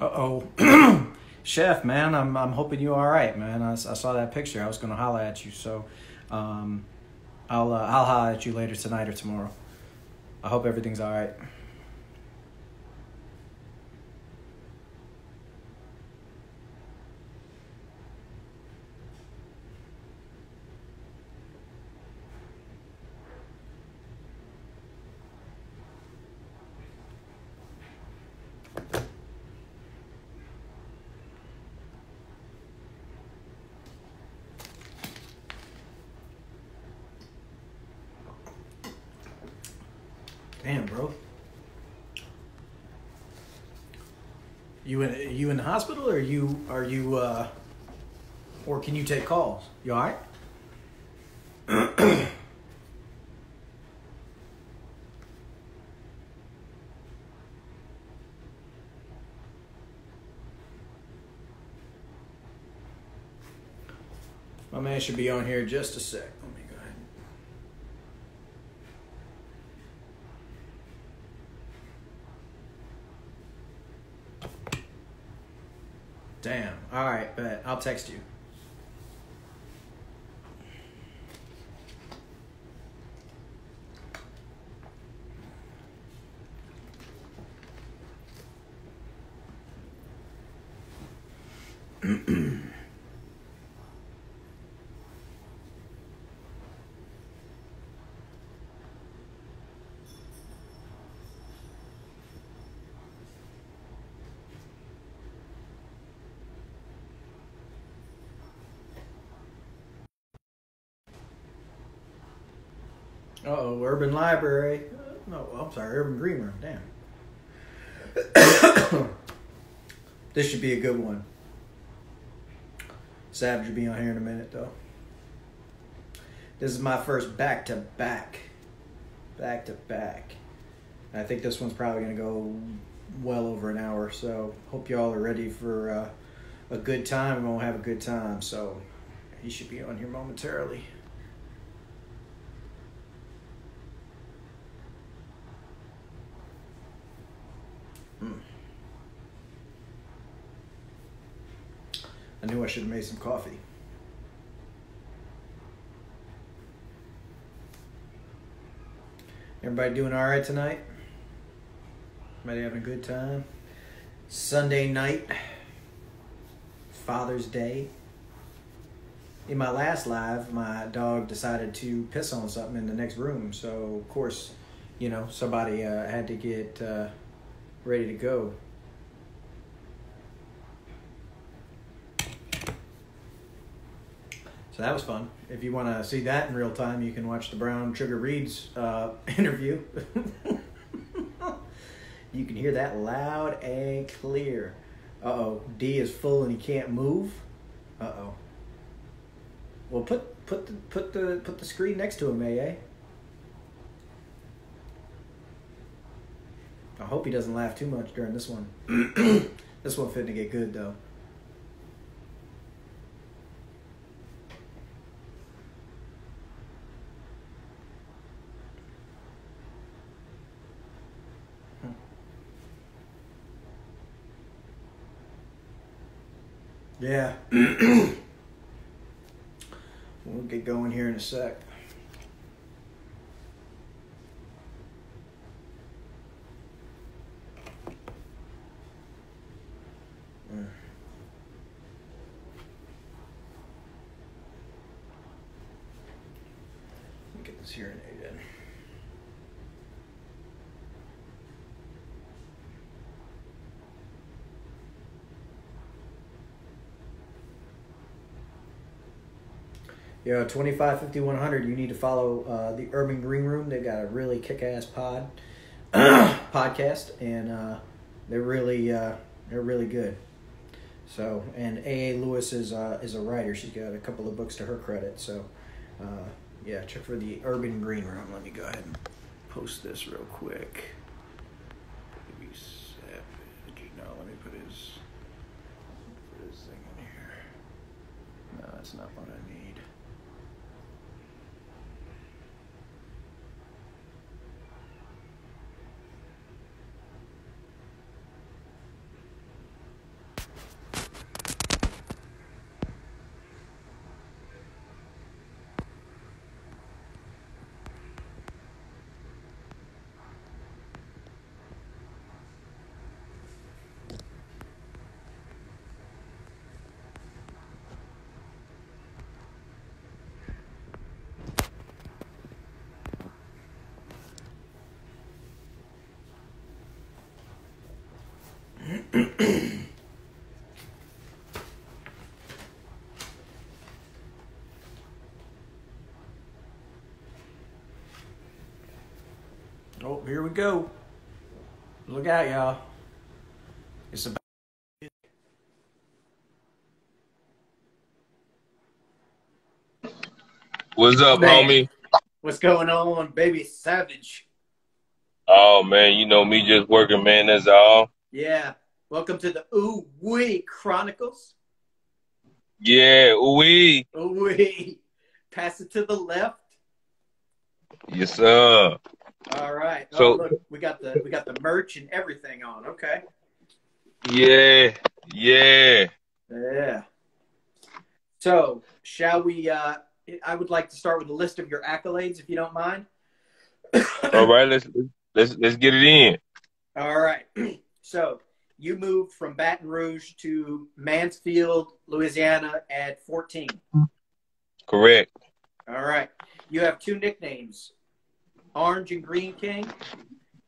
Uh-oh. Chef, man, I'm hoping you're all right, man. I saw that picture. I was going to holler at you, so I'll holler at you later tonight or tomorrow. I hope everything's all right. Damn, bro. You in the hospital, or or can you take calls? You all right? My man should be on here just a sec. Let me go ahead. Damn. All right, bet. I'll text you. Uh-oh, Urban Library. No, I'm sorry, Urban Green Room. Damn. This should be a good one. Savage will be on here in a minute, though. This is my first back-to-back. Back-to-back. I think this one's probably going to go well over an hour, so hope y'all are ready for a good time. We're going to have a good time, so he should be on here momentarily. I knew I should have made some coffee. Everybody doing all right tonight? Everybody having a good time? Sunday night, Father's Day. In my last live, my dog decided to piss on something in the next room. So, of course, you know, somebody had to get ready to go. So that was fun. If you want to see that in real time, you can watch the Brown Sugar Reeds interview. You can hear that loud and clear. Uh-oh, D is full and he can't move. Uh-oh. Well, put the screen next to him, AA. I hope he doesn't laugh too much during this one. This one fitting to get good though. Yeah. We'll get going here in a sec. Let me get this hearing aid in. Yeah, 255100. You need to follow the Urban Green Room. They've got a really kick-ass podcast, and they're really good. So, and AA Lewis is a writer. She's got a couple of books to her credit. So, yeah, check for the Urban Green Room. Let me go ahead and post this real quick. Maybe Savage. No, let me put his thing in here. No, that's not what I need. Oh, here we go. Look out, y'all. It's about. What's up, Man, homie? what's going on, baby Savage? Oh man, you know me just working, man. That's all. Yeah. Welcome to the Ooh Wee Chronicles. Yeah, we. Ooh Wee. Pass it to the left. Yes, sir. All right. Oh, So look, we got the merch and everything on. Okay. yeah, yeah. Yeah. So, shall we? I would like to start with a list of your accolades, if you don't mind. All right, let's get it in. All right. So, you moved from Baton Rouge to Mansfield, Louisiana at 14. Correct. All right. You have two nicknames, Orange and Green King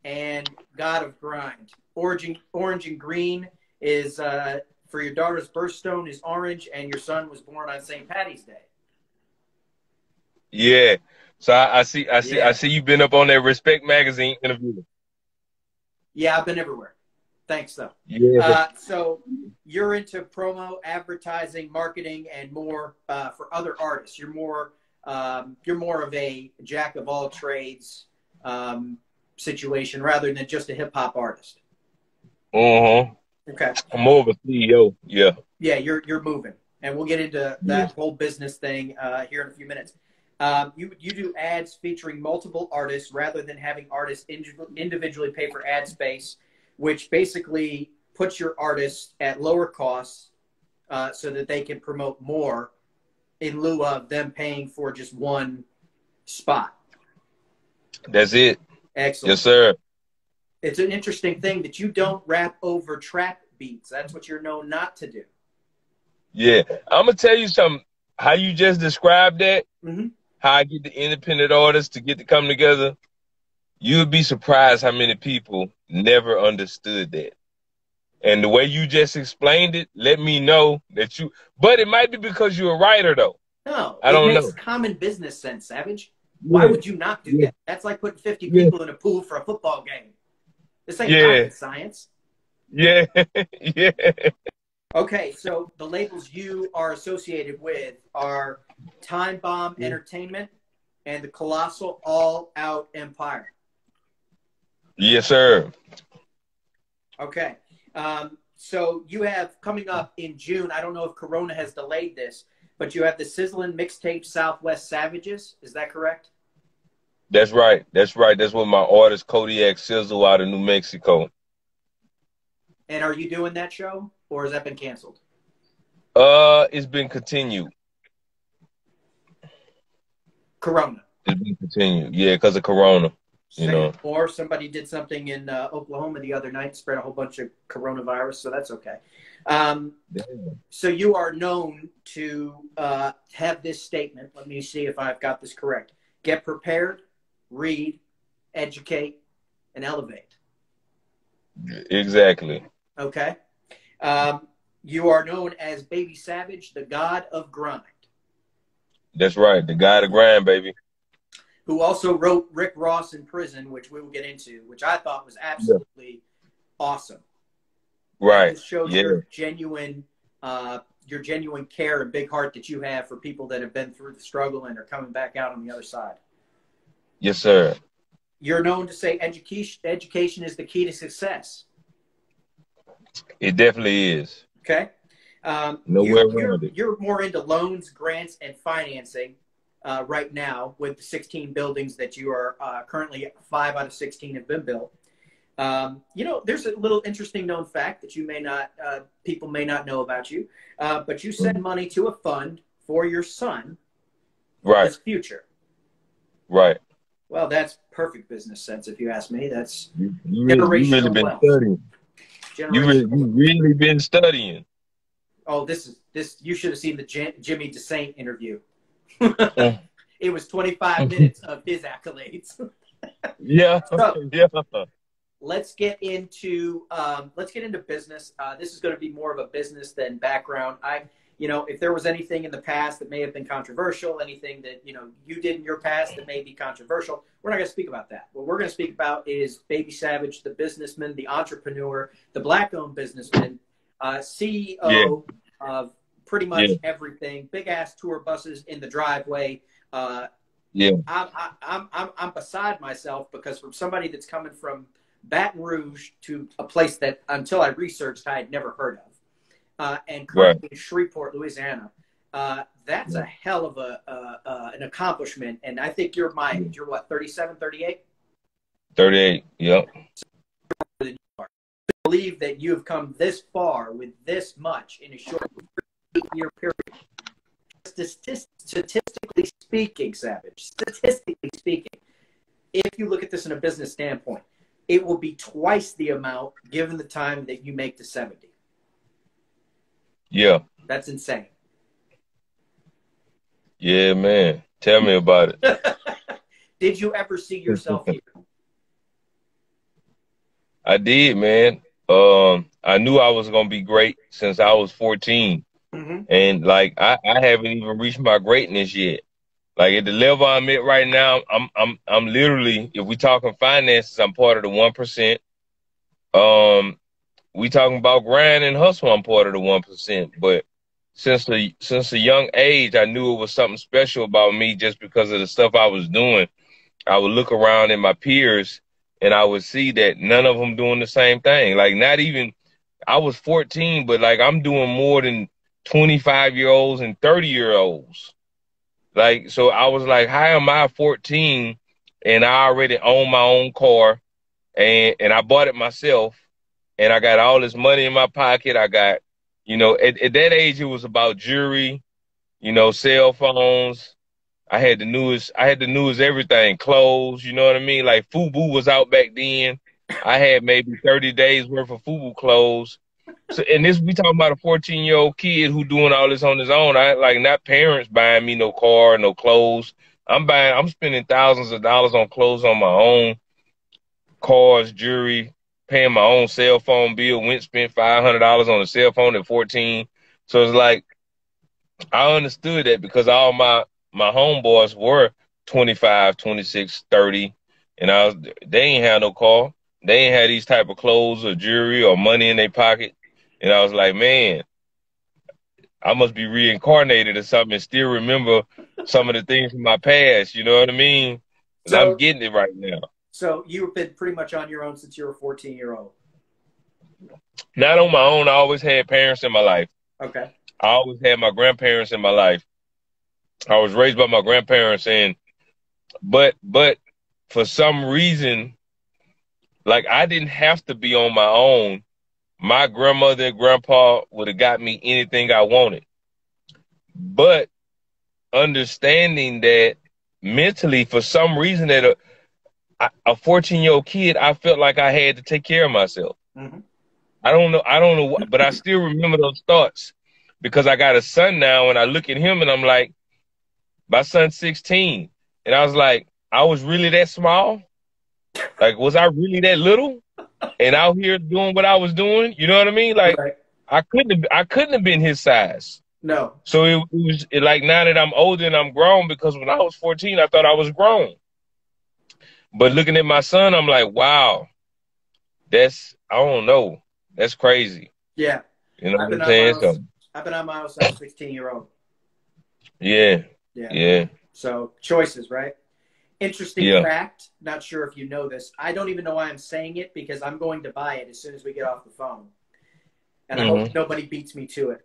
and God of Grind. Orange and Green is for your daughter's birthstone is orange, and your son was born on St. Patty's Day. Yeah. So I Yeah. see you've been up on that Respect magazine interview. Yeah, I've been everywhere. Thanks, though. Yeah. So you're into promo, advertising, marketing, and more for other artists. You're more of a jack of all trades situation rather than just a hip hop artist. Uh-huh. Okay. I'm more of a CEO. Yeah. Yeah, you're moving, and we'll get into that whole business thing here in a few minutes. You do ads featuring multiple artists rather than having artists individually pay for ad space, which basically puts your artists at lower costs so that they can promote more in lieu of them paying for just one spot. That's it. Excellent. Yes, sir. It's an interesting thing that you don't rap over trap beats. That's what you're known not to do. Yeah. I'm gonna tell you something. How you just described that, how I get the independent artists to get to come together, you would be surprised how many people never understood that. And the way you just explained it, let me know that you, but it might be because you're a writer though. No, I it don't makes know. common business sense, Savage. Why would you not do that? That's like putting 50 people in a pool for a football game. This ain't rocket science. Yeah. Yeah. Okay, so the labels you are associated with are Time Bomb Entertainment and the Colossal All Out Empire. Yes, sir. Okay. So you have coming up in June, I don't know if Corona has delayed this, but you have the Sizzlin' Mixtape Southwest Savages. Is that correct? That's right. That's right. That's with my artist Kodiak Sizzle out of New Mexico. And are you doing that show, or has that been canceled? It's been continued. Corona. It's been continued. Yeah, because of Corona. You know. Or somebody did something in Oklahoma the other night, spread a whole bunch of coronavirus, so that's okay. So you are known to have this statement. Let me see if I've got this correct. Get prepared, read, educate, and elevate. Exactly. Okay. You are known as Baby Savage, the God of Grind. That's right. The God of Grind, baby. Who also wrote Rick Ross in Prison, which we will get into, which I thought was absolutely awesome. Right. It shows your genuine care and big heart that you have for people that have been through the struggle and are coming back out on the other side. Yes, sir. You're known to say education is the key to success. It definitely is. Okay. You're more into loans, grants, and financing right now with the 16 buildings that you are currently 5 out of 16 have been built. There's a little interesting known fact that you may not, people may not know about you, but you send money to a fund for your son, his future. Right. Well, that's perfect business sense, if you ask me. That's you really been studying. You really been studying. Oh, this. You should have seen the Jimmy DeSaint interview. It was 25 minutes of his accolades. Yeah. So, yeah. let's get into business. This is going to be more of a business than background. If there was anything in the past that may have been controversial, anything that you did in your past that may be controversial, we're not going to speak about that. What we're going to speak about is Baby Savage, the businessman, the entrepreneur, the black-owned businessman, CEO of pretty much everything. Big ass tour buses in the driveway. I'm beside myself because from somebody that's coming from Baton Rouge to a place that until I researched I had never heard of, and currently in Shreveport, Louisiana. That's a hell of an accomplishment, and I think you're my age. You're what, 37, 38? 38, yep. I believe that you have come this far with this much in a short 8-year period. Statistically speaking, Savage, statistically speaking, if you look at this in a business standpoint, it will be twice the amount given the time that you make to 70. Yeah. That's insane. Yeah, man. Tell me about it. Did you ever see yourself here? I did, man. I knew I was gonna be great since I was 14. And like I haven't even reached my greatness yet. Like at the level I'm at right now, I'm literally, if we talking finances, I'm part of the 1%. We talking about grind and hustle, I'm part of the 1%. But since a young age, I knew it was something special about me just because of the stuff I was doing. I would look around at my peers and I would see that none of them doing the same thing. Like not even, I was 14, but like I'm doing more than 25-year-olds and 30-year-olds. Like, so I was like, how am I 14 and I already own my own car and I bought it myself and I got all this money in my pocket. I got, at that age, it was about jewelry, cell phones. I had the newest everything, clothes, you know what I mean? Like FUBU was out back then. I had maybe 30 days worth of FUBU clothes. So, and we talking about a 14-year-old kid who doing all this on his own. I like not parents buying me no car, no clothes. I'm spending thousands of dollars on clothes on my own, cars, jewelry, paying my own cell phone bill. Spent $500 on a cell phone at 14. So it's like, I understood that because all my homeboys were 25, 26, 30, and they ain't had no car. They ain't had these type of clothes or jewelry or money in their pocket. And I was like, man, I must be reincarnated or something and still remember some of the things from my past. You know what I mean? So, I'm getting it right now. So you've been pretty much on your own since you were a 14-year-old? Not on my own. I always had parents in my life. Okay. I always had my grandparents in my life. I was raised by my grandparents, but for some reason, like I didn't have to be on my own. My grandmother and grandpa would have got me anything I wanted. But understanding that mentally, for some reason, that a 14-year-old kid, I felt like I had to take care of myself. I don't know, but I still remember those thoughts because I got a son now and I look at him and I'm like, my son's 16. And I was like, I was really that small? Like, was I really that little? And out here doing what I was doing, you know what I mean? Like, right. I couldn't have been his size. No. So it was like now that I'm older and I'm grown, because when I was 14, I thought I was grown. But looking at my son, I'm like, wow, I don't know. That's crazy. Yeah. You know what I'm saying? I've been on my own since 16-year-old. Yeah. Yeah. So choices, right? Interesting fact. Not sure if you know this. I don't even know why I'm saying it because I'm going to buy it as soon as we get off the phone. And I hope nobody beats me to it.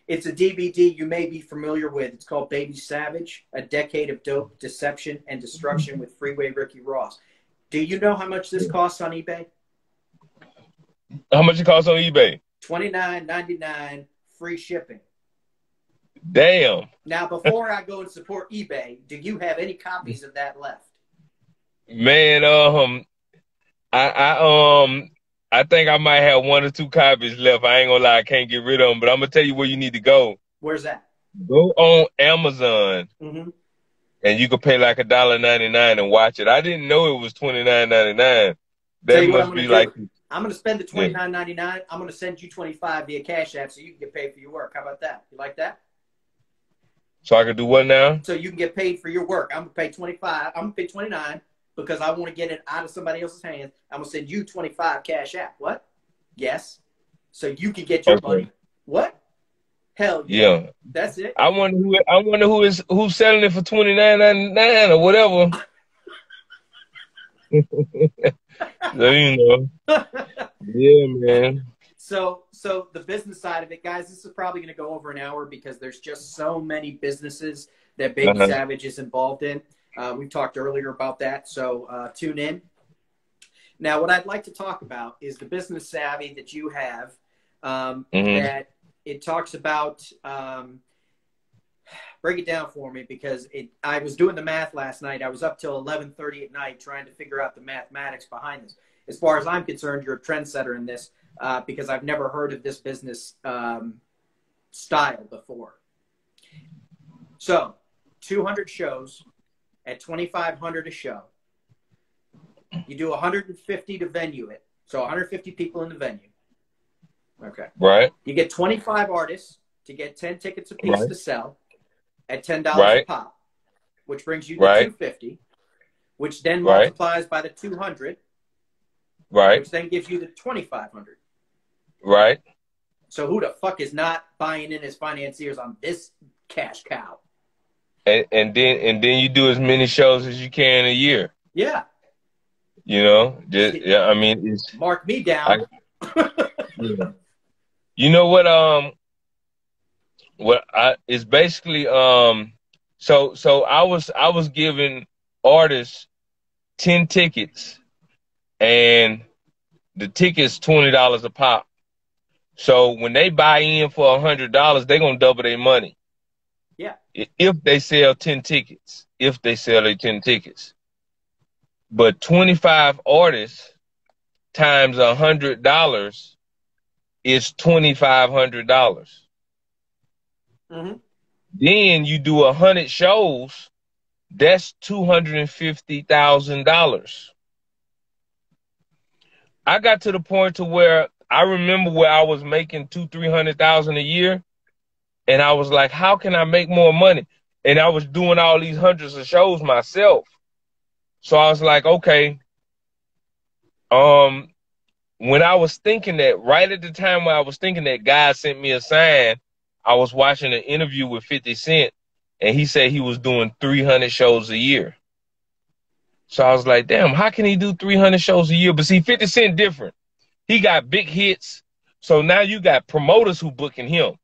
It's a DVD you may be familiar with. It's called Baby Savage, A Decade of Dope, Deception, and Destruction with Freeway Ricky Ross. Do you know how much this costs on eBay? How much it costs on eBay? $29.99, free shipping. Damn. Now, before I go and support eBay, do you have any copies of that left? Man, I think I might have 1 or 2 copies left. I ain't gonna lie, I can't get rid of them, but I'm gonna tell you where you need to go. Where's that? Go on Amazon, and you can pay like $1.99 and watch it. I didn't know it was $29.99. That you what I'm must going be to like, do. I'm going to spend the yeah. $29.99. I'm going to send you $25 via Cash App so you can get paid for your work. How about that? You like that? So I can do what now? So you can get paid for your work. I'm going to pay 25. I'm going to pay 29 because I want to get it out of somebody else's hands. I'm going to send you 25 Cash App. What? Yes. So you can get your money. What? Hell yeah. Yeah. That's it. I wonder who's selling it for $29.99 or whatever. So, you know. Yeah, man. So the business side of it, guys, this is probably going to go over an hour because there's just so many businesses that Baby Savage is involved in. We talked earlier about that, so tune in. Now, what I'd like to talk about is the business savvy that you have, that it talks about. Break it down for me because I was doing the math last night. I was up till 11:30 at night trying to figure out the mathematics behind this. As far as I'm concerned, you're a trendsetter in this because I've never heard of this business style before. So 200 shows at $2,500 a show. You do 150 to venue it. So 150 people in the venue. Okay. Right. You get 25 artists to get 10 tickets a piece to sell at $10 a pop, which brings you to 250, which then multiplies by the 200, which then gives you the 2,500. Right. So who the fuck is not buying in as financiers on this cash cow? And then you do as many shows as you can a year. Yeah. You know, yeah. I mean, it's mark me down. Yeah. You know what? It's basically So I was giving artists 10 tickets, and the ticket's $20 a pop. So when they buy in for $100, they're gonna double their money. Yeah. If they sell 10 tickets, But 25 artists times $100 is $2,500. Then you do 100 shows, that's $250,000. I got to the point to where I remember where I was making $200,000-300,000 a year, and I was like, how can I make more money? And I was doing all these hundreds of shows myself. So I was like, okay. When I was thinking that, right at the time when I was thinking that, God sent me a sign. I was watching an interview with 50 Cent, and he said he was doing 300 shows a year. So I was like, damn, how can he do 300 shows a year? But see, 50 Cent different. He got big hits. So now you got promoters who booking him.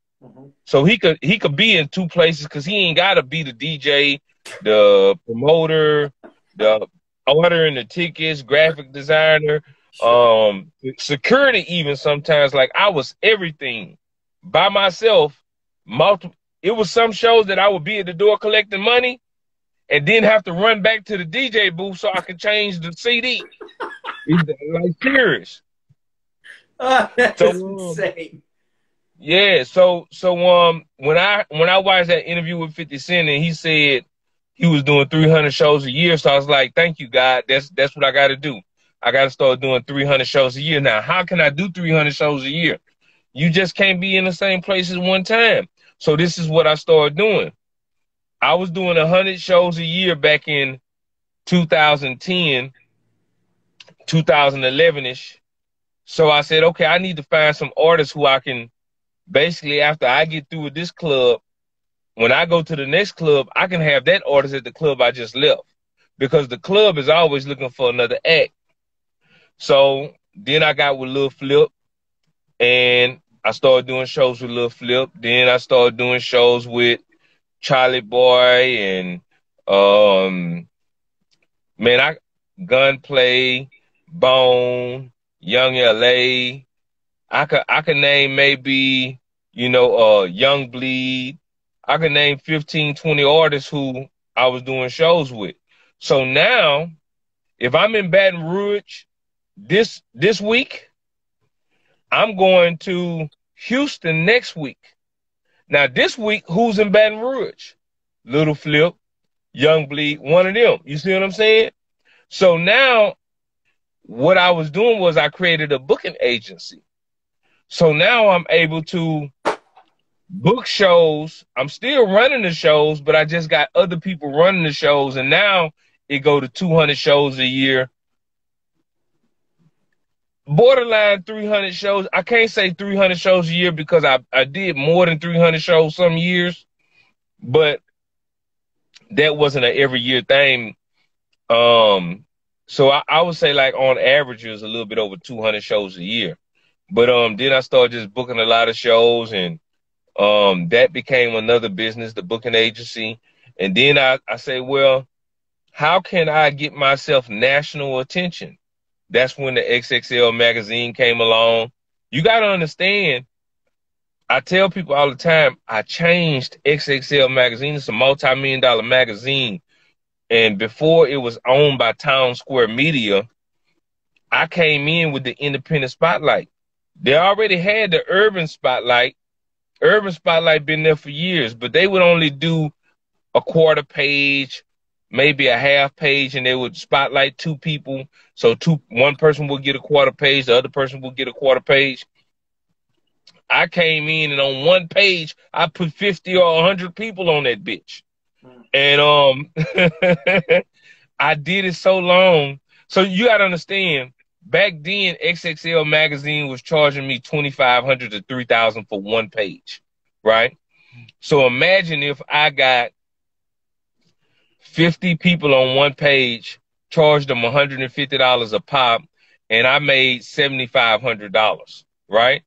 So he could be in two places because he ain't got to be the DJ, the promoter, the ordering the tickets, graphic designer, security even sometimes. Like, I was everything by myself. It was some shows that I would be at the door collecting money and then have to run back to the DJ booth so I could change the CD. Like, serious. That's insane. Yeah, so when I watched that interview with 50 Cent and he said he was doing 300 shows a year, so I was like, thank you, God. That's what I got to do. I got to start doing 300 shows a year. Now, how can I do 300 shows a year? You just can't be in the same place at one time. So this is what I started doing. I was doing 100 shows a year back in 2010, 2011-ish. So I said, okay, I need to find some artists who I can basically, after I get through with this club, when I go to the next club, I can have that artist at the club I just left, because the club is always looking for another act. So then I got with Lil Flip, and I started doing shows with Lil Flip. Then I started doing shows with Charlie Boy and Gunplay, Bone, Young LA. I could name maybe, Young Bleed. I could name 15, 20 artists who I was doing shows with. So now, if I'm in Baton Rouge this week, I'm going to Houston next week. Now, this week, who's in Baton Rouge? Little Flip, Young Bleed, one of them. You see what I'm saying? So now, what I was doing was I created a booking agency. So now I'm able to book shows. I'm still running the shows, but I just got other people running the shows. And now it go to 200 shows a year. Borderline 300 shows. I can't say 300 shows a year because I did more than 300 shows some years, but that wasn't an every year thing. So I would say like on average it was a little bit over 200 shows a year. But then I started just booking a lot of shows, and that became another business, the booking agency. And then I say, well, how can I get myself national attention? That's when the XXL magazine came along. You got to understand, I tell people all the time, I changed XXL magazine. It's a multi-million-dollar magazine. And before it was owned by Town Square Media, I came in with the independent spotlight. They already had the urban spotlight. Urban Spotlight been there for years, but they would only do a quarter page, maybe a half page, and they would spotlight two people. So one person would get a quarter page, the other person would get a quarter page. I came in, and on one page, I put 50 or 100 people on that bitch. And I did it so long. So you got to understand, back then, XXL magazine was charging me $2,500 to $3,000 for one page, right? So imagine if I got 50 people on one page, charged them $150 a pop, and I made $7,500, right?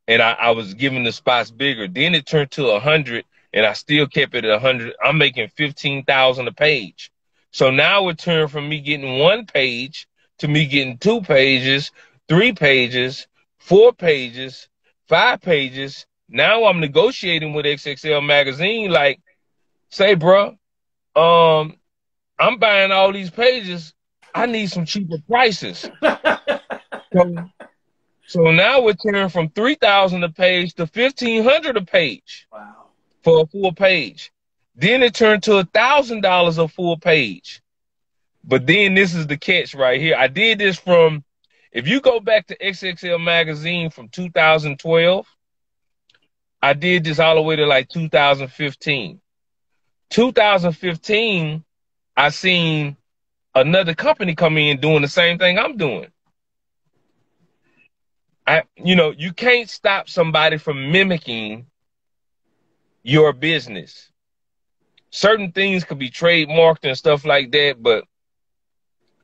And I was giving the spots bigger. Then it turned to 100, and I still kept it at 100. I'm making $15,000 a page. So now it turned from me getting one page to me getting 2 pages, 3 pages, 4 pages, 5 pages. Now I'm negotiating with XXL magazine, like, say, bro, I'm buying all these pages. I need some cheaper prices. So now we're turning from $3,000 a page to $1,500 a page. Wow. For a full page. Then it turned to $1,000 a full page. But then this is the catch right here. I did this from, if you go back to XXL magazine from 2012, I did this all the way to like 2015. 2015, I seen another company come in doing the same thing I'm doing. You can't stop somebody from mimicking your business. Certain things could be trademarked and stuff like that, but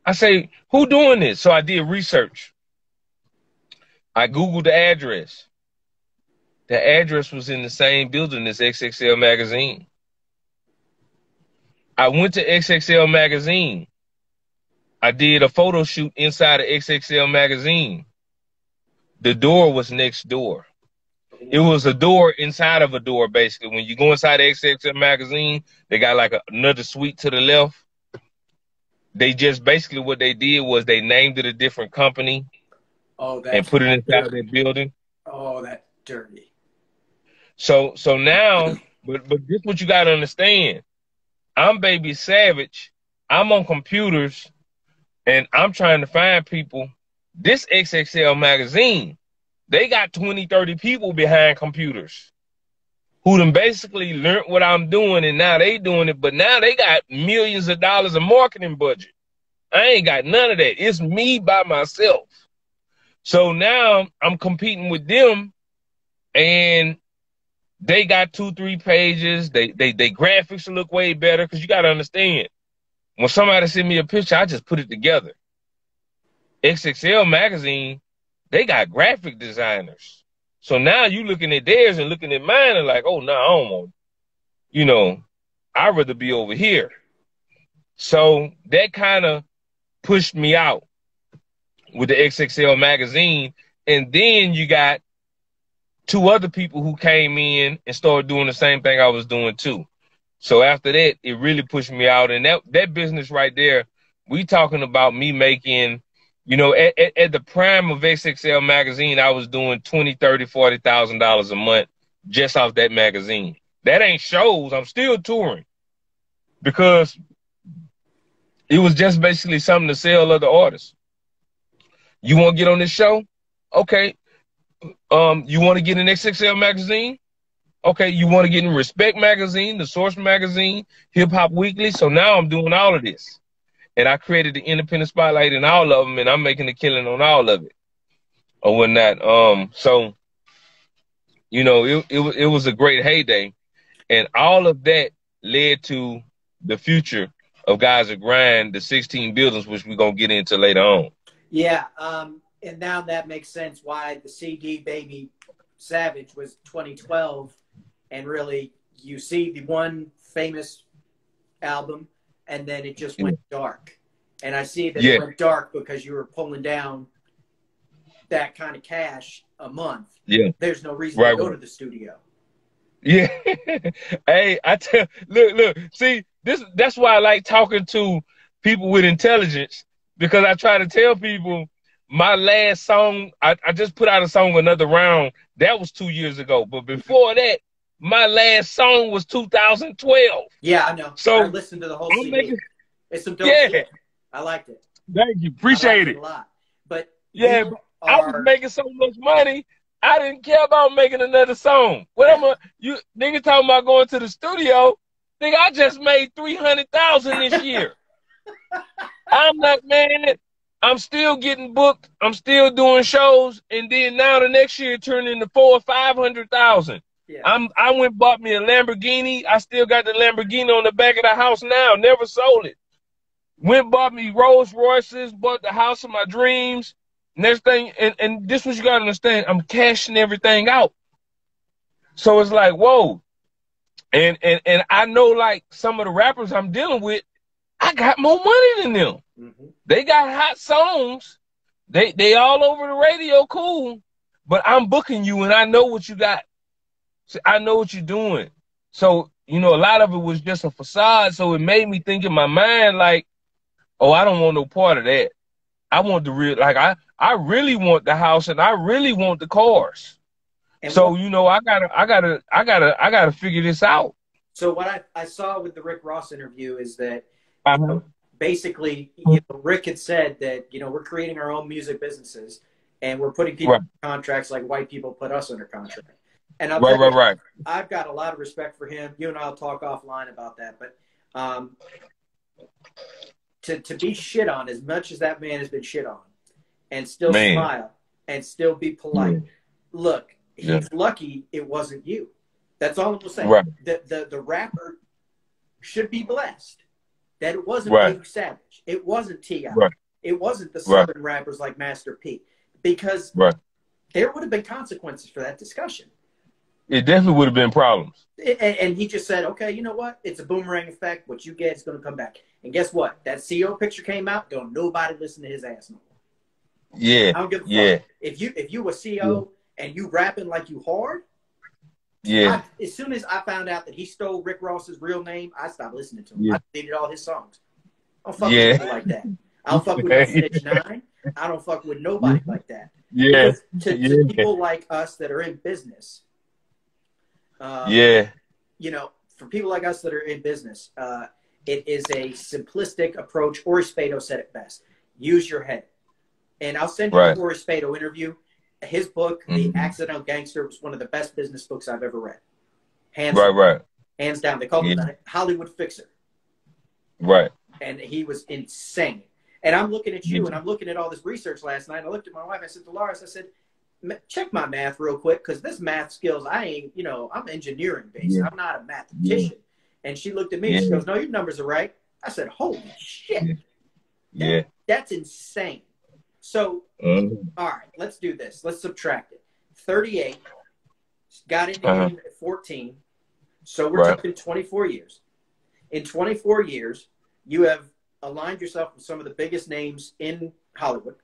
I say, who doing this? So I did research. I Googled the address. The address was in the same building as XXL magazine. I went to XXL magazine. I did a photo shoot inside of XXL magazine. The door was next door. It was a door inside of a door, basically. When you go inside XXL magazine, they got like another suite to the left. They just basically what they did was they named it a different company and put it inside of their building. Oh, that's dirty. So now, but this is what you got to understand. I'm Baby Savage. I'm on computers, and I'm trying to find people. This XXL magazine, they got 20, 30 people behind computers who done basically learned what I'm doing, and now they doing it, but now they got millions of dollars of marketing budget. I ain't got none of that. It's me by myself. So now I'm competing with them, and they got 2, 3 pages. They graphics look way better, because you got to understand, when somebody send me a picture, I just put it together. XXL magazine, they got graphic designers. So now you looking at theirs and looking at mine and like, oh, no, I don't want, I'd rather be over here. So that kind of pushed me out with the XXL magazine. And then you got 2 other people who came in and started doing the same thing I was doing too. So after that, it really pushed me out. And that business right there, we talking about me making, at the prime of XXL magazine, I was doing $20,000, $30,000, $40,000 a month just off that magazine. That ain't shows. I'm still touring because it was just basically something to sell other artists. You want to get on this show? Okay. You want to get in XXL magazine? Okay. You want to get in Respect magazine, the Source magazine, Hip Hop Weekly? So now I'm doing all of this. And I created the independent spotlight in all of them, and I'm making a killing on all of it. Or whatnot. So, you know, it was a great heyday. And all of that led to the future of Guys That Grind, the 16 buildings, which we're going to get into later on. Yeah. And now that makes sense why the CD Baby Savage was 2012. And really, you see the one famous album, and then it just went dark. And I see that it went dark because you were pulling down that kind of cash a month. Yeah. There's no reason to go to the studio. Yeah. Hey, look, see, that's why I like talking to people with intelligence, because I try to tell people my last song, I just put out a song, Another Round. That was 2 years ago. But before that, my last song was 2012. Yeah, I know. So I listened to the whole CD. It's some dope shit. I liked it. Thank you. Appreciate it. A lot. But I was making so much money, I didn't care about making another song. You nigga talking about going to the studio? Nigga, I just made $300,000 this year. I'm like, man, I'm still getting booked. I'm still doing shows, and then now the next year it turned into $400,000 or $500,000. Yeah. I went and bought me a Lamborghini. I still got the Lamborghini on the back of the house now. Never sold it. Went bought me Rolls Royces. Bought the house of my dreams. Next thing, and this is what you gotta understand. I'm cashing everything out. So it's like, whoa. And I know, like, some of the rappers I'm dealing with, I got more money than them. Mm-hmm. They got hot songs. They all over the radio, cool. But I'm booking you, and I know what you got. I know what you're doing. So, you know, a lot of it was just a facade. So it made me think in my mind, like, oh, I don't want no part of that. I want the real, like, I really want the house, and I really want the cars. And so, you know, I gotta figure this out. So what I saw with the Rick Ross interview is that, you know, basically, you know, Rick had said that, you know, we're creating our own music businesses, and we're putting people in contracts like white people put us under contract. And I've got a lot of respect for him. You and I'll talk offline about that. But to be shit on as much as that man has been shit on, and still smile and still be polite. Look, he's lucky it wasn't you. That's all I'm gonna say. Right. The rapper should be blessed that it wasn't Baby Savage. It wasn't T.I. Right. It wasn't the Southern rappers like Master P. Because there would have been consequences for that discussion. It definitely would have been problems. And he just said, okay, you know what? It's a boomerang effect. What you get is going to come back. And guess what? That CO picture came out. Don't nobody listen to his ass no more. Yeah. I don't give a fuck. If you were CO and you rapping like you hard, as soon as I found out that he stole Rick Ross's real name, I stopped listening to him. I deleted all his songs. I don't fuck with people like that. I don't fuck with Snitch 9. I don't fuck with nobody like that. Yeah. To people like us that are in business, you know, for people like us that are in business, it is a simplistic approach. Ori Spado said it best. Use your head. And I'll send you the Ori Spado interview. His book, The Accidental Gangster, was one of the best business books I've ever read. Hands down. Hands down. They called him the Hollywood Fixer. Right. And he was insane. And I'm looking at you, and I'm looking at all this research last night. I looked at my wife. I said to Laris, I said, check my math real quick, because this math skills, I ain't, you know, I'm engineering based. I'm not a mathematician. And she looked at me and she goes, no, your numbers are right. I said, holy shit. That's insane. So, all right, let's do this. Let's subtract it. 38, got into game at 14. So we're talking 24 years. In 24 years, you have aligned yourself with some of the biggest names in Hollywood.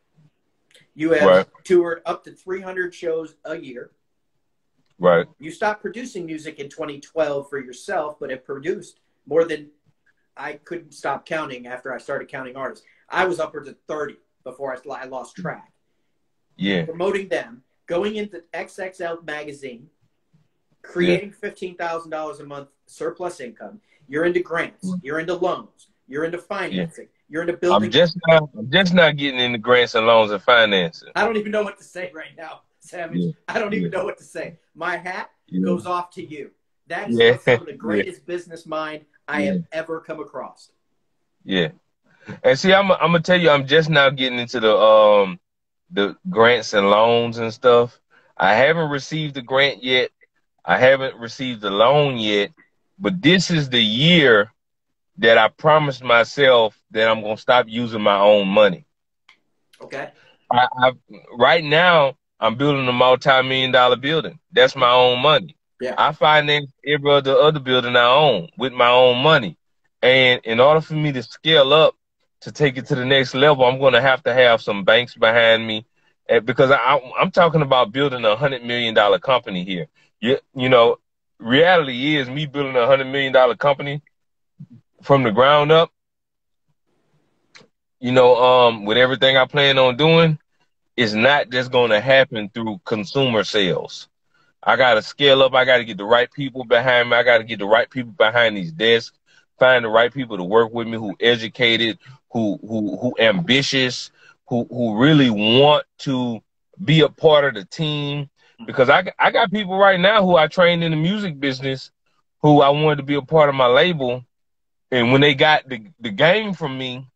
You have toured up to 300 shows a year. Right. You stopped producing music in 2012 for yourself, but have produced more than I couldn't stop counting after I started counting artists. I was upwards of 30 before I lost track. Yeah. Promoting them, going into XXL magazine, creating $15,000 a month surplus income. You're into grants. You're into loans. You're into financing. You're in the building. I'm just not getting into grants and loans and financing. I don't even know what to say right now, Savage. Yeah. I don't even know what to say. My hat goes off to you. That is some of the greatest business mind I have ever come across. Yeah. And see, I'm gonna tell you, I'm just now getting into the grants and loans and stuff. I haven't received a grant yet. I haven't received a loan yet. But this is the year that I promised myself that I'm gonna stop using my own money. Okay. Right now, I'm building a multi-million-dollar building. That's my own money. Yeah. I finance every other building I own with my own money. And in order for me to scale up to take it to the next level, I'm going to have some banks behind me, because I'm talking about building $100 million company here. You know, reality is me building $100 million company from the ground up. You know, with everything I plan on doing, is not just going to happen through consumer sales. I got to scale up. I got to get the right people behind me. I got to get the right people behind these desks, find the right people to work with me who educated, who ambitious, who really want to be a part of the team. Because I got people right now who I trained in the music business who I wanted to be a part of my label. And when they got the game from me,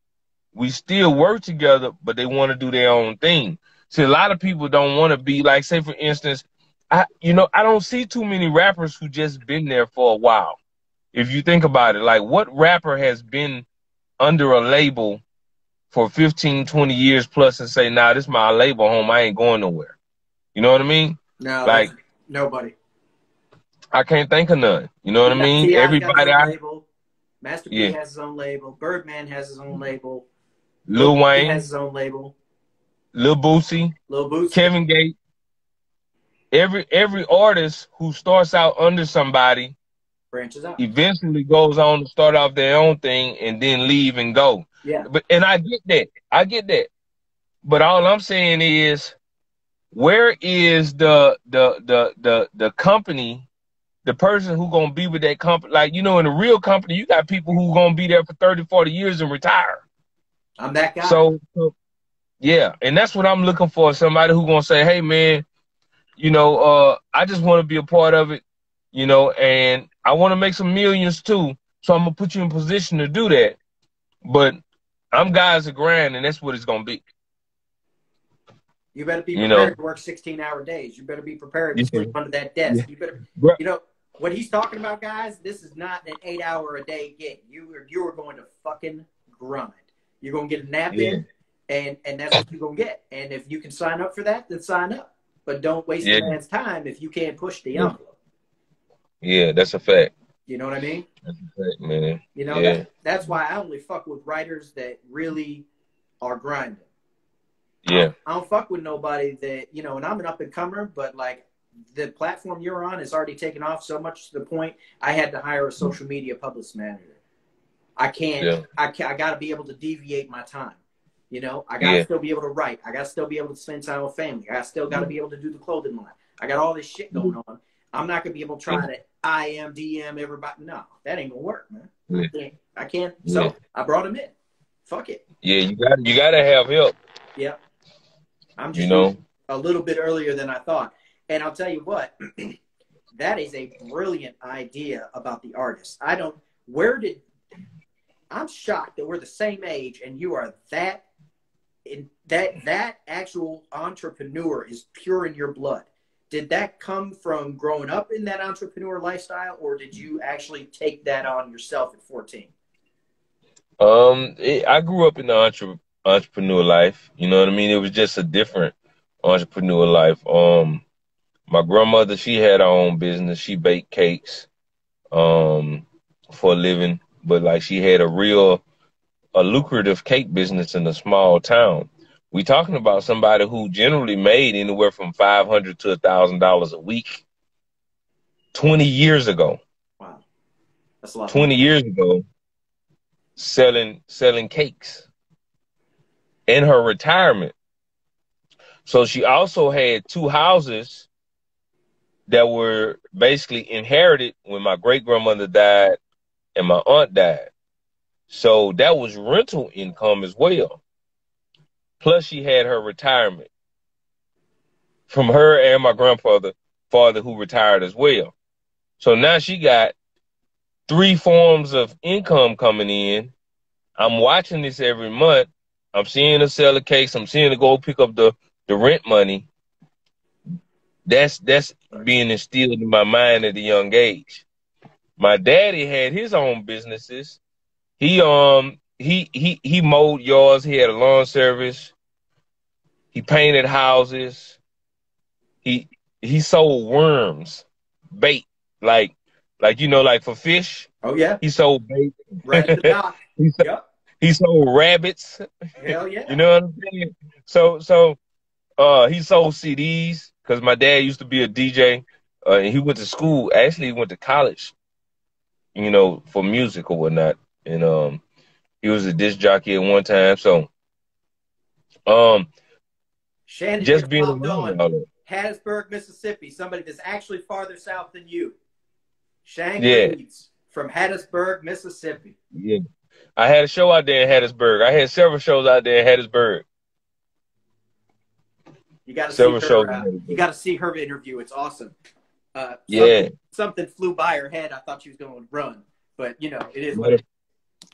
we still work together, but they want to do their own thing. See, a lot of people don't want to be like, say, for instance, I don't see too many rappers who just been there for a while. If you think about it, like, what rapper has been under a label for 15, 20 years plus and say, nah, this is my label home, I ain't going nowhere. You know what I mean? No, like, nobody. I can't think of none. You know what I mean? Everybody. Label. Master P has his own label. Birdman has his own label. Lil Wayne has his own label. Lil Boosie. Kevin Gates. Every artist who starts out under somebody branches out, eventually goes on to start off their own thing and then leave and go. Yeah. And I get that. But all I'm saying is, where is the company, the person who gonna be with that company? Like, in a real company, you got people who gonna be there for 30, 40 years and retire. I'm that guy. So yeah, and that's what I'm looking for. Somebody who gonna say, hey man, I just want to be a part of it, and I want to make some millions too. So I'm gonna put you in position to do that. But I'm guys a grind, and that's what it's gonna be. You better be prepared to work 16-hour days. You better be prepared to sit under that desk. You better, what he's talking about, guys. This is not an 8-hour-a-day gig. You are going to fucking grind. You're gonna get a nap in, and that's what you're gonna get. And if you can sign up for that, then sign up. But don't waste a man's time if you can't push the envelope. Yeah, that's a fact. You know what I mean? That's a fact, man. That's why I only fuck with writers that really are grinding. Yeah. I don't fuck with nobody that, and I'm an up-and-comer, but, like, the platform you're on is already taken off so much to the point I had to hire a social media publicist manager. I can't. I got to be able to deviate my time. I got to still be able to write. I got to still be able to spend time with family. I still got to be able to do the clothing line. I got all this shit going on. I'm not going to be able to try to IM, DM everybody. No, that ain't going to work, man. I can't. So I brought him in. Fuck it. Yeah, you got to have help. Yeah. I'm just a little bit earlier than I thought. And I'll tell you what, that is a brilliant idea about the artist. I'm shocked that we're the same age and you are that actual entrepreneur is pure in your blood. Did that come from growing up in that entrepreneur lifestyle, or did you actually take that on yourself at 14? I grew up in the entrepreneur life. You know what I mean? It was just a different entrepreneur life. My grandmother, she had her own business. She baked cakes for a living, but like she had a lucrative cake business in a small town. We talking about somebody who generally made anywhere from $500 to $1,000 a week 20 years ago. Wow. That's a lot. 20 years ago, selling cakes in her retirement. So she also had 2 houses that were basically inherited when my great grandmother died and my aunt died. So that was rental income as well. Plus she had her retirement from her and my father who retired as well. So now she got 3 forms of income coming in. I'm watching this every month. I'm seeing her sell a case. I'm seeing her go pick up the rent money. That's being instilled in my mind at a young age. My daddy had his own businesses. He mowed yards. He had a lawn service. He painted houses. He sold worms, bait, like like for fish. Oh yeah. He sold bait. Right at the dock. Yep. He sold rabbits. Hell yeah. You know what I'm saying? So he sold CDs because my dad used to be a DJ, and he went to school. Actually, he went to college, for music or whatnot. And he was a disc jockey at one time. So Shannon just being around all that. Hattiesburg, Mississippi, somebody that's actually farther south than you. Shang Reeds from Hattiesburg, Mississippi. Yeah. I had a show out there in Hattiesburg. I had several shows out there in Hattiesburg. You got to see her. You got to see her interview. It's awesome. Something flew by her head. I thought she was going to run, but it is what it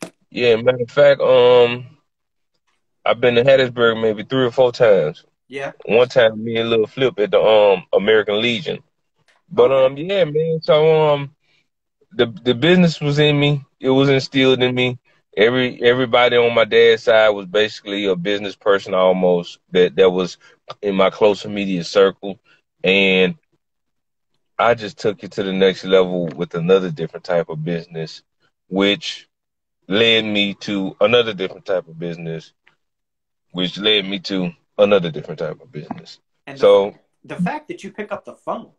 is. Yeah, matter of fact, I've been to Hattiesburg maybe 3 or 4 times. Yeah. One time, me and Lil Flip at the American Legion. But yeah, man. So the business was in me. It was instilled in me. Everybody on my dad's side was basically a business person almost that was in my close immediate circle. And I just took it to the next level with another different type of business, which led me to another different type of business, which led me to another different type of business. And so the fact that you pick up the phone,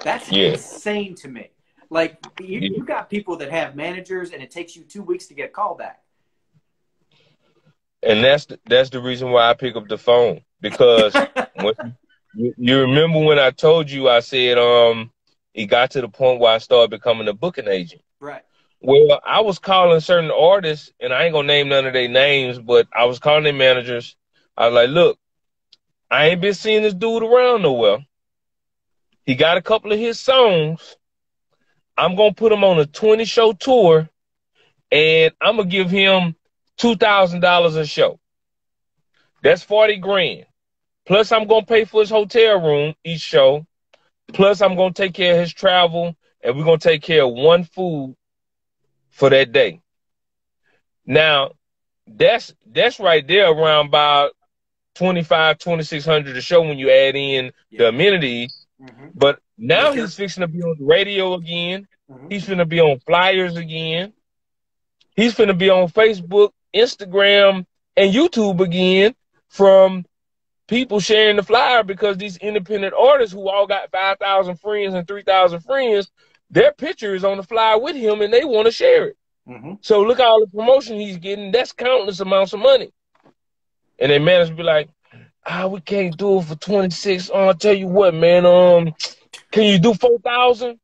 that's insane to me. Like, you got people that have managers, and it takes you 2 weeks to get a call back. And that's the reason why I pick up the phone. Because you remember when I told you, I said it got to the point where I started becoming a booking agent. Right. Well, I was calling certain artists, and I ain't going to name none of their names, but I was calling their managers. I was like, look, I ain't been seeing this dude around nowhere. He got a couple of his songs. I'm going to put him on a 20-show tour, and I'm going to give him $2,000 a show. That's $40,000. Plus, I'm going to pay for his hotel room each show. Plus, I'm going to take care of his travel, and we're going to take care of one food for that day. Now, that's right there around about $2,500-$2,600 a show when you add in the amenities. Mm-hmm. But now he's fixing to be on the radio again. Mm-hmm. He's finna be on flyers again. He's finna be on Facebook, Instagram, and YouTube again from people sharing the flyer, because these independent artists who all got 5,000 friends and 3,000 friends, their picture is on the flyer with him and they want to share it. Mm-hmm. So look at all the promotion he's getting. That's countless amounts of money. And they managed to be like, we can't do it for 26. I'll tell you what, man. Can you do 4,000?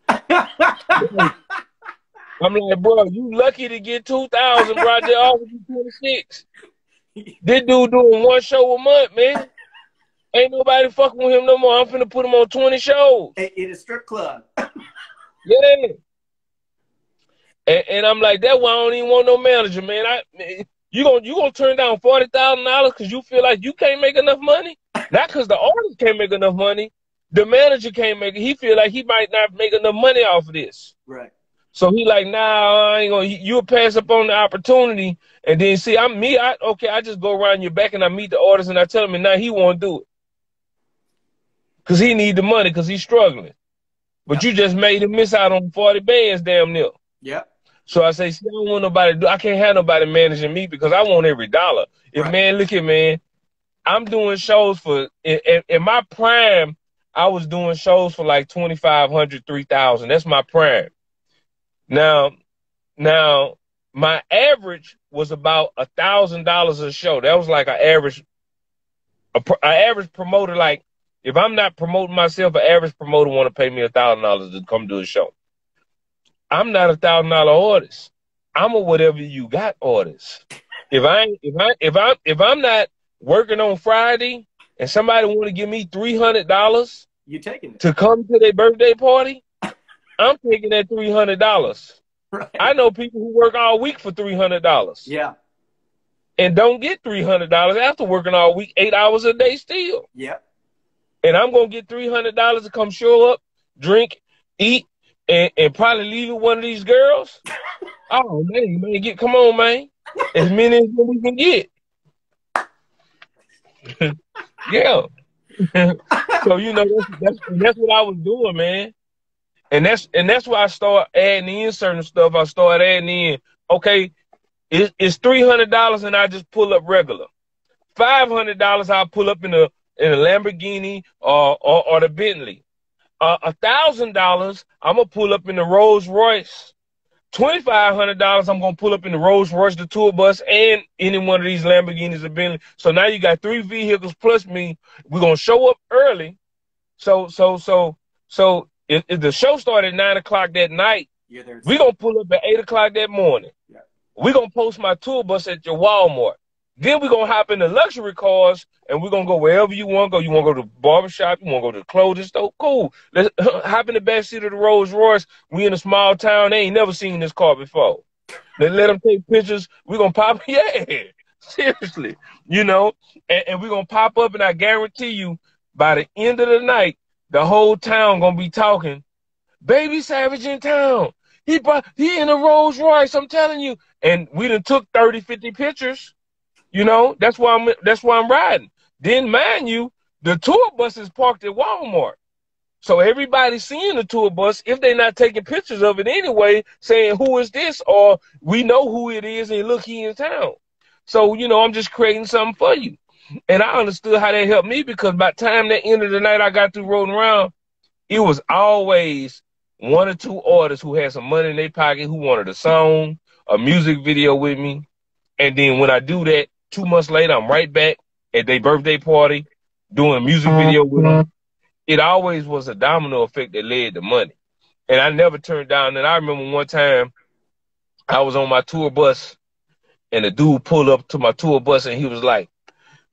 I'm like, bro, you lucky to get 2,000, bro. They offered you 26. This dude doing 1 show a month, man. Ain't nobody fucking with him no more. I'm finna put him on 20 shows. In a strip club. Yeah. And I'm like, that's why I don't even want no manager, man. You gonna turn down $40,000 because you feel like you can't make enough money? Not because the artist can't make enough money. The manager can't make it. He feel like he might not make enough money off of this. Right. So he like, nah, I ain't gonna. You'll pass up on the opportunity, and then see, I just go around your back and I meet the artist and I tell him, and now he won't do it because he need the money because he's struggling. But you just made him miss out on 40 bands, damn near. Yep. So I say, see, I don't want nobody I can't have nobody managing me because I want every dollar. If man, look at man, I'm doing shows for in my prime. I was doing shows for like 2,500, 3,000. That's my prime. Now, my average was about $1,000 a show. That was like an average promoter. Like, if I'm not promoting myself, an average promoter want to pay me $1,000 to come do a show. I'm not $1,000 artist. I'm a whatever you got artist. If I'm not working on Friday and somebody want to give me $300, you taking it to come to their birthday party, I'm taking that $300. right. I know people who work all week for $300. Yeah. And don't get $300 after working all week, 8 hours a day still. Yep. And I'm gonna get $300 to come show up, drink, eat, and probably leave with one of these girls. Oh man, come on, man. As many as we can get. Yeah. So that's what I was doing, man. And that's why I start adding in certain stuff. I start adding in, okay, it's $300 and I just pull up regular. $500 I'll pull up in a Lamborghini or the Bentley. $1,000 I'm gonna pull up in the Rolls Royce. $2,500 I'm gonna pull up in the Rolls Royce, the tour bus, and any one of these Lamborghinis or Bentley. So now you got 3 vehicles plus me. We're gonna show up early. So if the show started at 9 o'clock that night, we're gonna pull up at 8 o'clock that morning. Yeah. We're gonna post my tour bus at your Walmart. Then we're gonna hop in the luxury cars and we're gonna go wherever you wanna go. You wanna go to the barbershop, you wanna go to the clothing store, cool. Let's hop in the back seat of the Rolls Royce. We in a small town, they ain't never seen this car before. Let them take pictures. We're gonna pop, yeah, seriously, and we're gonna pop up, and I guarantee you, by the end of the night, the whole town gonna be talking, Baby Savage in town. He in a Rolls Royce, I'm telling you. And we done took 30, 50 pictures. That's why I'm riding. Then mind you, the tour bus is parked at Walmart. So everybody's seeing the tour bus if they're not taking pictures of it anyway, saying who is this, or we know who it is and look, he in town. So, I'm just creating something for you. And I understood how that helped me, because by the time that end of the night I got through rolling around, it was always 1 or 2 artists who had some money in their pocket who wanted a song, a music video with me. And then when I do that, 2 months later, I'm right back at their birthday party doing a music video with them. It always was a domino effect that led to money. And I never turned down. And I remember one time I was on my tour bus and a dude pulled up to my tour bus and he was like,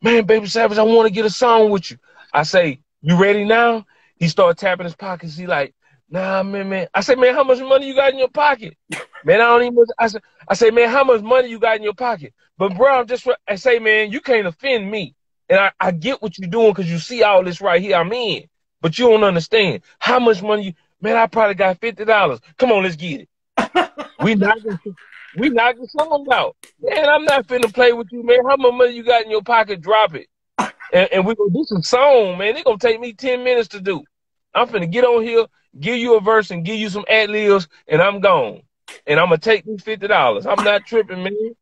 man, Baby Savage, I want to get a song with you. I say, you ready now? He started tapping his pockets. He like, nah, man. I say, man, how much money you got in your pocket? Man, I don't even. I say, man, how much money you got in your pocket? But bro, I say, man, you can't offend me. And I get what you're doing because you see all this right here I'm in. But you don't understand how much money man, I probably got $50. Come on, let's get it. we knocking songs out. Man, I'm not finna play with you, man. How much money you got in your pocket? Drop it. And we're gonna do some song, man. It's gonna take me 10 minutes to do. I'm finna get on here, give you a verse and give you some ad-libs, and I'm gone. And I'm gonna take these $50. I'm not tripping, man.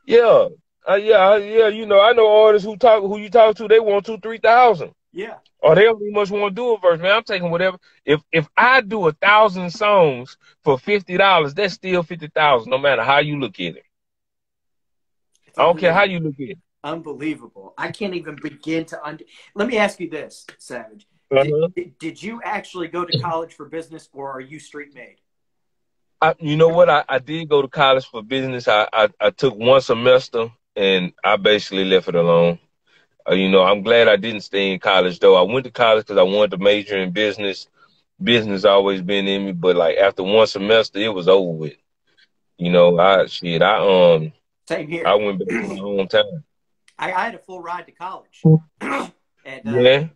Yeah. I know artists who you talk to, they want 2,000-3,000. Yeah. Or they don't even much want to do a verse, man. I'm taking whatever. If I do 1,000 songs for $50, that's still 50,000, no matter how you look at it. I don't care how you look at it. Unbelievable. I can't even begin to Let me ask you this, Savage. Did you actually go to college for business, or are you street made? You know what? I did go to college for business. I took 1 semester and I basically left it alone. I'm glad I didn't stay in college, though. I went to college because I wanted to major in business. Business always been in me, but like after 1 semester, it was over with. Same here. I went back to my hometown. I had a full ride to college at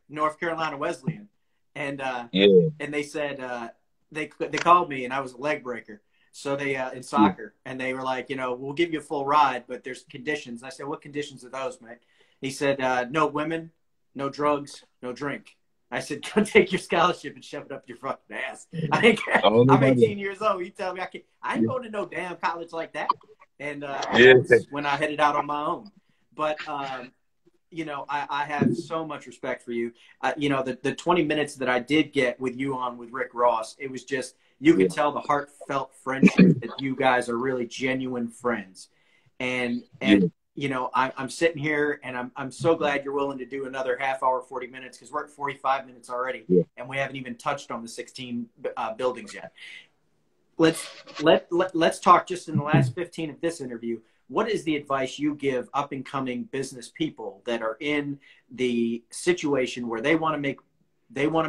North Carolina Wesleyan, and they said they called me, and I was a leg breaker. So they in soccer, and they were like, we'll give you a full ride, but there's conditions. And I said, what conditions are those, mate? He said, no women, no drugs, no drink. I said, go take your scholarship and shove it up your fucking ass. I'm 18 years old. You tell me I ain't going to no damn college like that. And when I headed out on my own. But, I have so much respect for you. The 20 minutes that I did get with you on with Rick Ross, it was just, you could tell the heartfelt friendship that you guys are really genuine friends. And I'm sitting here and I'm so glad you're willing to do another half hour, 40 minutes, because we're at 45 minutes already and we haven't even touched on the 16 buildings yet. let's talk just in the last 15 of this interview. What is the advice you give up and coming business people that are in the situation where they want to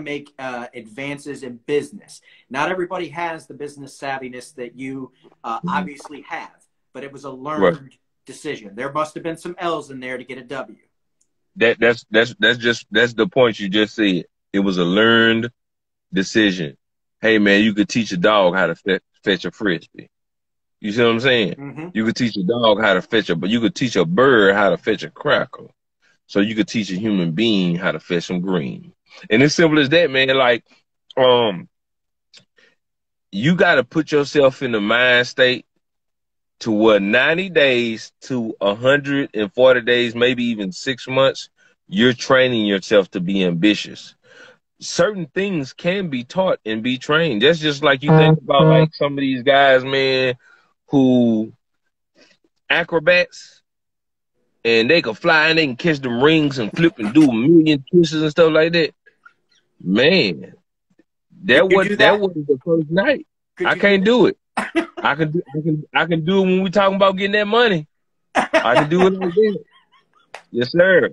make advances in business? Not everybody has the business savviness that you obviously have, but it was a learned decision. There must have been some L's in there to get a W. That's the point you just said. It was a learned decision. Hey man, you could teach a dog how to fetch a frisbee. You see what I'm saying? Mm-hmm. You could teach a dog how to fetch but you could teach a bird how to fetch a cracker. So you could teach a human being how to fetch some green. And it's simple as that, man. Like, you got to put yourself in the mind state to where 90 days to 140 days, maybe even 6 months, you're training yourself to be ambitious. Certain things can be taught and be trained. That's just like you think about like some of these guys, man, who acrobats, and they can fly and they can catch them rings and flip and do a million twists and stuff like that. Man, that was the first night. I can't do it. I can do it when we talking about getting that money. I can do it like that. Yes, sir.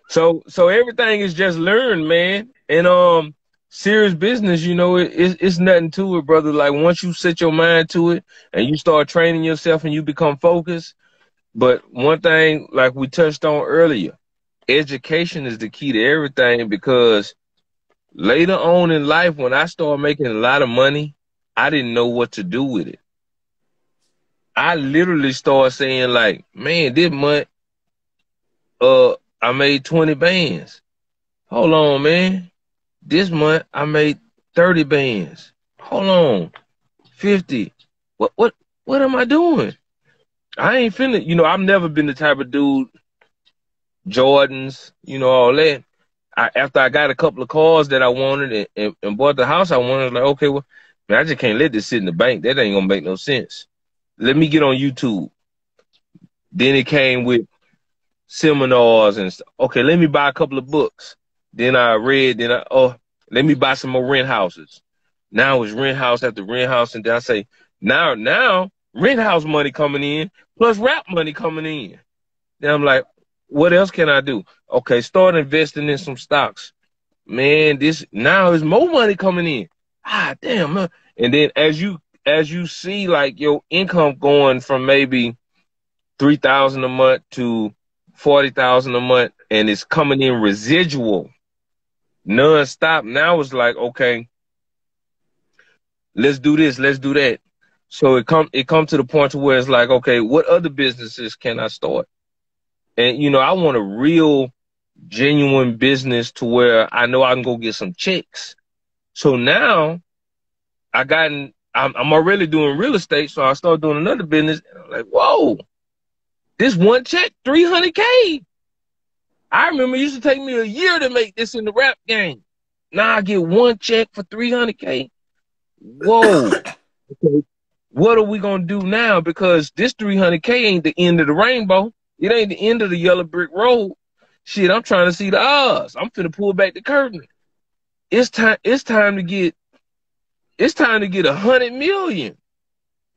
So everything is just learned, man. And serious business, you know, it's nothing to it, brother. Like once you set your mind to it and you start training yourself and you become focused. But one thing, like we touched on earlier, education is the key to everything, because later on in life, when I started making a lot of money, I didn't know what to do with it. I literally started saying like, man, this month, I made 20 bands. Hold on, man. This month I made 30 bands. Hold on. 50. What am I doing? I ain't finna, you know, I've never been the type of dude, Jordans, you know, all that. After I got a couple of cars that I wanted and bought the house I wanted, like, okay, well, man, I just can't let this sit in the bank. That ain't gonna make no sense. Let me get on YouTube. Then it came with seminars and stuff. Okay, let me buy a couple of books. Then I read, let me buy some more rent houses. Now it's rent house after rent house, and then I say, now rent house money coming in, plus rap money coming in. Then I'm like, what else can I do? Okay, start investing in some stocks. Man, now is more money coming in. Ah, damn, man. And then as you see like your income going from maybe $3,000 a month to $40,000 a month, and it's coming in residual, nonstop. Now it's like, okay, let's do this, let's do that. So it come to the point to where it's like, okay, what other businesses can I start? And you know, I want a real, genuine business to where I know I can go get some checks. So now I'm already doing real estate, so I start doing another business, and I'm like, whoa, this one check, $300K. I remember it used to take me a year to make this in the rap game. Now I get one check for $300K. Whoa. Okay. What are we gonna do now? Because this $300K ain't the end of the rainbow. It ain't the end of the yellow brick road. Shit, I'm trying to see the odds. I'm finna pull back the curtain. It's time to get 100 million.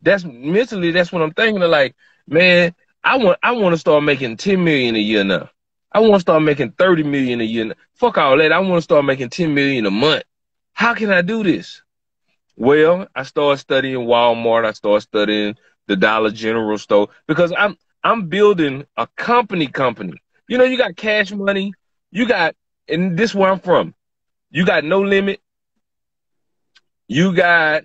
That's mentally, that's what I'm thinking of. Like, man, I want to start making 10 million a year now. I want to start making 30 million a year now. Fuck all that. I want to start making 10 million a month. How can I do this? Well, I started studying Walmart. I started studying the Dollar General store, because I'm building a company. You know, you got Cash Money. And this is where I'm from. You got No Limit. You got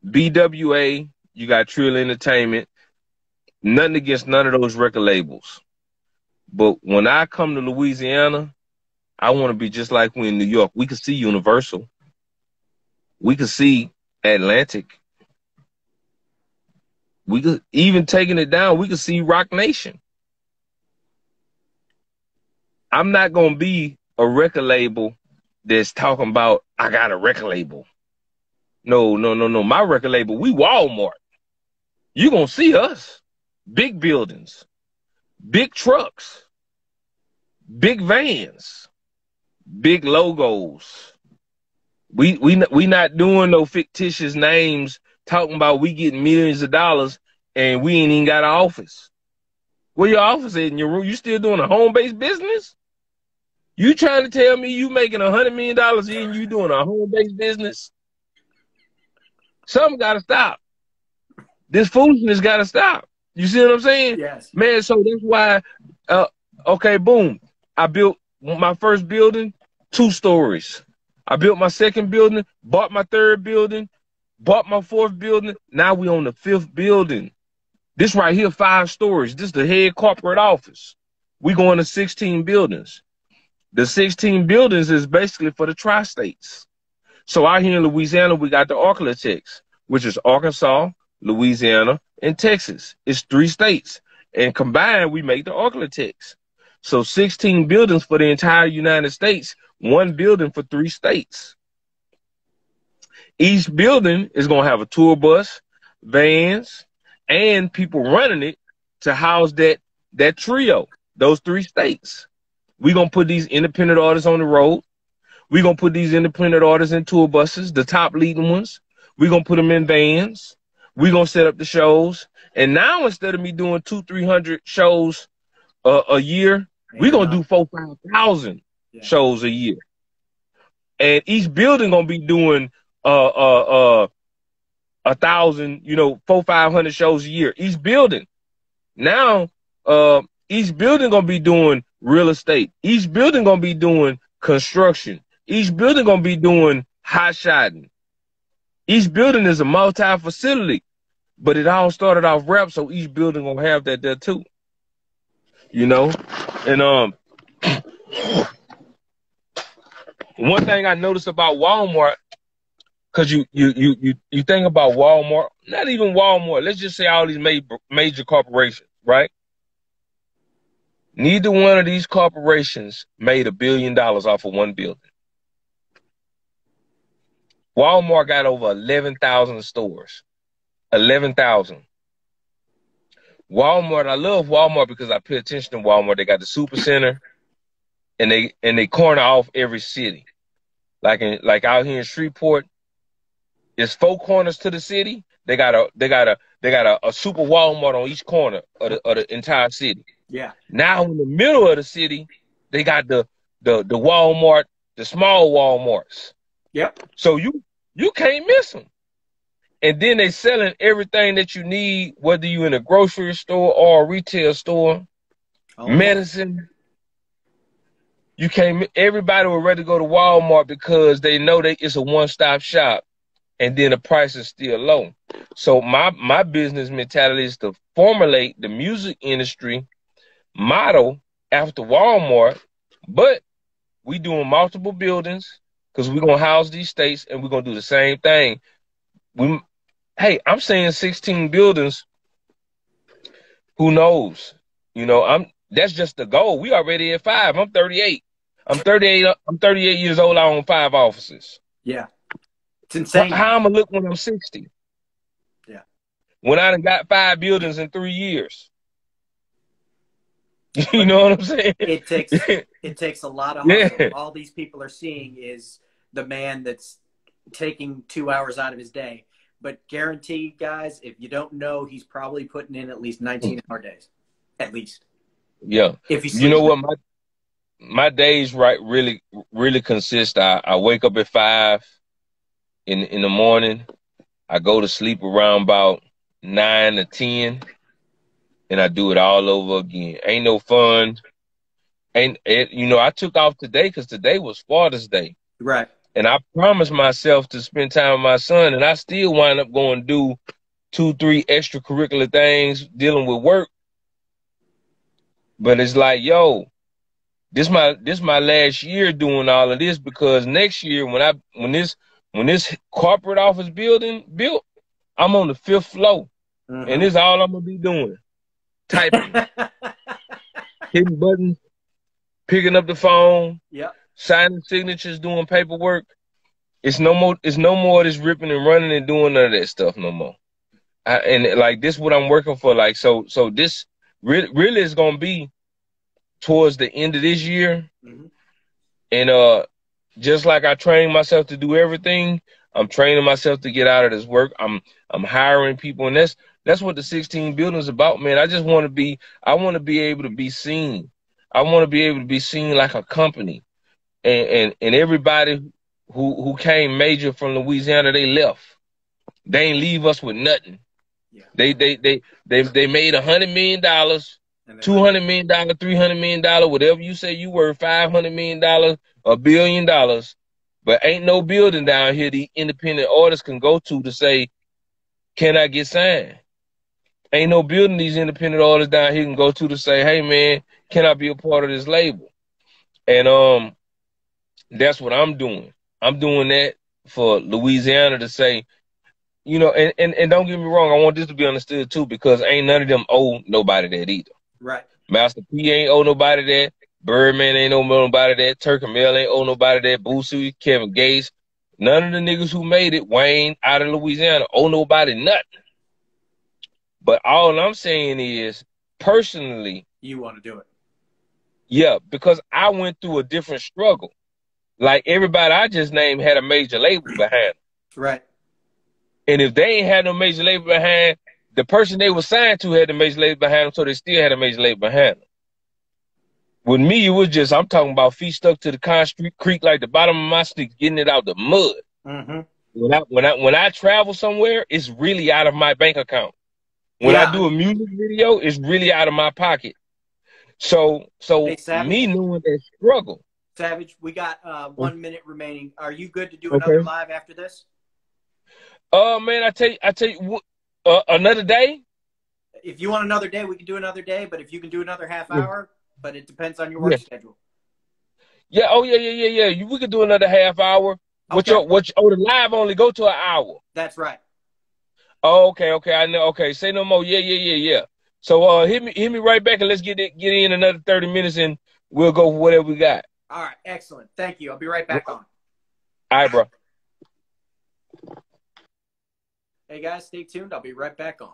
BWA. You got Trill Entertainment. Nothing against none of those record labels. But when I come to Louisiana, I want to be just like we in New York. We could see Universal. We could see Atlantic. We could, even taking it down, we could see Rock Nation. I'm not going to be a record label that's talking about, I got a record label. No. My record label, we Walmart. You going to see us. Big buildings, big trucks, big vans, big logos. We not doing no fictitious names talking about we getting millions of dollars and we ain't even got an office. Where your office is in your room? You still doing a home-based business? You trying to tell me you making $100 million a year and you doing a home-based business? Something got to stop. This foolishness got to stop. You see what I'm saying? Yes. Man, so that's why, okay, boom. I built my first building, 2 stories. I built my second building, bought my third building, bought my fourth building. Now we on the 5th building. This right here, 5 stories. This is the head corporate office. We going to 16 buildings. The 16 buildings is basically for the tri-states. So out here in Louisiana, we got the Arklatex, which is Arkansas, Louisiana, and Texas. It's 3 states. And combined, we make the Arklatex. So 16 buildings for the entire United States, 1 building for 3 states. Each building is going to have a tour bus, vans, and people running it to house that trio, those 3 states. We're going to put these independent artists on the road. We're going to put these independent artists in tour buses, the top leading ones. We're going to put them in vans. We're going to set up the shows. And now instead of me doing 200-300 shows a year, we're going to do 4,000-5,000 shows a year. And each building going to be doing 1,000, 400-500 shows a year. Each building. Now, each building going to be doing real estate. Each building going to be doing construction. Each building going to be doing hot shotting. Each building is a multi-facility, but it all started off rap, so each building going to have that there too. You know? And one thing I noticed about Walmart, because you think about Walmart, not even Walmart, let's just say all these major corporations, right? Neither one of these corporations made $1 billion off of 1 building. Walmart got over 11,000 stores. 11,000. Walmart, I love Walmart because I pay attention to Walmart. They got the super center, and they corner off every city. Like out here in Shreveport, there's 4 corners to the city. They got a super Walmart on each corner of the entire city. Yeah. Now in the middle of the city, they got the Walmart, the small Walmarts. Yep. So you can't miss them. And then they selling everything that you need, whether you in a grocery store or a retail store, medicine. You can't. Everybody would rather go to Walmart because they know that it's a one-stop shop, and then the price is still low. So my business mentality is to formulate the music industry model after Walmart, but we doing multiple buildings because we're gonna house these states and we're gonna do the same thing. I'm saying 16 buildings. Who knows? That's just the goal. We already at 5. I'm 38. I'm 38 years old. I own 5 offices. Yeah. It's insane. How I'm gonna look when I'm 60? Yeah. When I done got 5 buildings in 3 years. You know what I'm saying? It takes a lot of hustle. Yeah. All these people are seeing is the man that's taking 2 hours out of his day. But guaranteed, guys, if you don't know, he's probably putting in at least 19-hour days. At least. Yeah. You know what? My days really consist. I wake up at 5 in the morning. I go to sleep around about 9 to 10. And I do it all over again. Ain't no fun. I took off today because today was Father's Day. Right. And I promised myself to spend time with my son, and I still wind up going to do 2-3 extracurricular things dealing with work. But it's like, yo, this my last year doing all of this, because next year when this corporate office building built, I'm on the 5th floor. Mm-hmm. And this is all I'm gonna be doing. Typing, hitting buttons, picking up the phone, signing signatures, doing paperwork. It's no more of this ripping and running and doing none of that stuff no more. This is what I'm working for. So this really is gonna be towards the end of this year. Mm-hmm. And just like I train myself to do everything, I'm training myself to get out of this work. I'm hiring people, and that's what the 16 building is about, man. I want to be able to be seen. I want to be able to be seen like a company. And everybody who came major from Louisiana, they left. They ain't leave us with nothing. Yeah. They made $100 million, $200 million, $300 million, whatever you say you were, $500 million, $1 billion. But ain't no building down here the independent artists can go to say, can I get signed? Ain't no building these independent artists down here can go to say, hey man, can I be a part of this label? And that's what I'm doing. I'm doing that for Louisiana to say, you know, and don't get me wrong, I want this to be understood too, because ain't none of them owe nobody that either. Right. Master P ain't owe nobody that. Birdman ain't owe nobody that. Turk and Mel ain't owe nobody that. Boosie, Kevin Gates, none of the niggas who made it, Wayne, out of Louisiana, owe nobody nothing. But all I'm saying is, personally, you want to do it. Yeah, because I went through a different struggle. Like everybody I just named had a major label behind them. Right. And if they ain't had no major label behind, the person they were signed to had the major label behind them, so they still had a major label behind them. With me, it was just, I'm talking about feet stuck to the concrete creek like the bottom of my stick, getting it out the mud. Mm-hmm. When I travel somewhere, it's really out of my bank account. When I do a music video, it's really out of my pocket. So hey, me knowing that struggle. Savage, we got 1 minute remaining. Are you good to do another live after this? Man, I tell you, another day. If you want another day, we can do another day. But if you can do another half hour, but it depends on your work schedule. Yeah. Oh yeah. We could do another half hour. Okay. The live only go to an hour. That's right. Oh, okay. I know. Okay, say no more. Yeah. So hit me right back and let's get in another 30 minutes and we'll go for whatever we got. All right, excellent. Thank you. I'll be right back on. All right, bro. Hey guys, stay tuned. I'll be right back on.